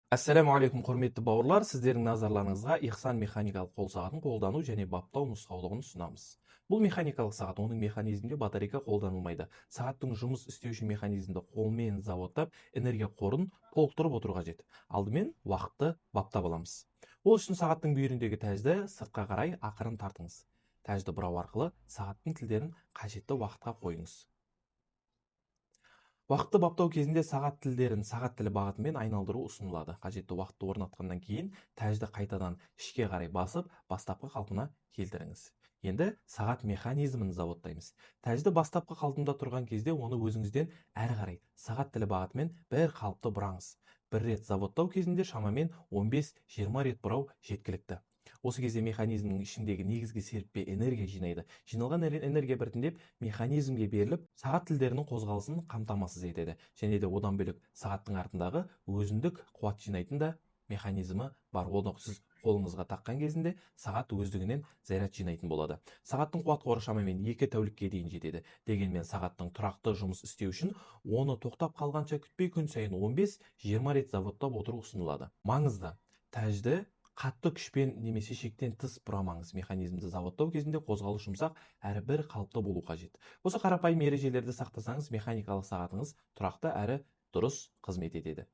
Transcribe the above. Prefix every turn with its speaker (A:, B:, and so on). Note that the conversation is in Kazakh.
A: Assalamu алейкум, құрметті бауырлар, сіздердің назарларыңызға Ихсан механикалық қол сағатын қолдану және баптау нұсқаулығын ұсынамыз. Бұл механикалық сағат, оның механизмінде батарейка қолданылмайды. Сағаттың жұмыс істеуші механизмді қолмен заводтап, энергия қорын толықтырып отыру қажет. Алдымен уақытты баптап аламыз. Ол үшін сағаттың бүйіріндегі тәжді сыртқа қарай ақырын тартыңыз. Тәжді бұрау арқылы сағаттың тілдерін қажетті уақытқа қойыңыз. Уақытты баптау кезінде сағат тілдерін сағат тілі бағытымен айналдыру ұсынылады. Қажетті уақытты орнатқаннан кейін тәжді қайтадан ішке қарай басып, бастапқы қалпына келтіріңіз. Енді сағат механизмін заводтаймыз. Тәжді бастапқы қалпында тұрған кезде оны өзіңізден әрі қарай сағат тілі бағытымен бір қалыпты бұраңыз. Бір рет заводтау кезінде шамамен 15-20 рет бұрау жеткілікті. Осы кезде механизмнің ішіндегі негізгі серіппе энергия жинайды. Жиналған энергия біртіндеп механизмге беріліп, сағат тілдерінің қозғалысын қамтамасыз етеді. Және де одан бөлек сағаттың артындағы өзіндік қуат жинайтын да механизмі бар. Оны сіз қолыңызға таққан кезінде сағат өздігінен заряд жинайтын болады. Сағаттың қуат қоры шамамен 2 тәулікке дейін жетеді. Дегенмен сағаттың тұрақты жұмыс істеу үшін оны тоқтап қалғанша күтпей күн сайын 15-20 рет заводтап отыру ұсынылады. Маңызды: тәжді қатты күшпен немесе шектен тыс бұрамаңыз. Механизмді заводтау кезінде қозғалыс жұмсақ әрі бір қалыпты болу қажет. Осы қарапайым ережелерді сақтасаңыз, механикалық сағатыңыз тұрақты әрі дұрыс қызмет етеді.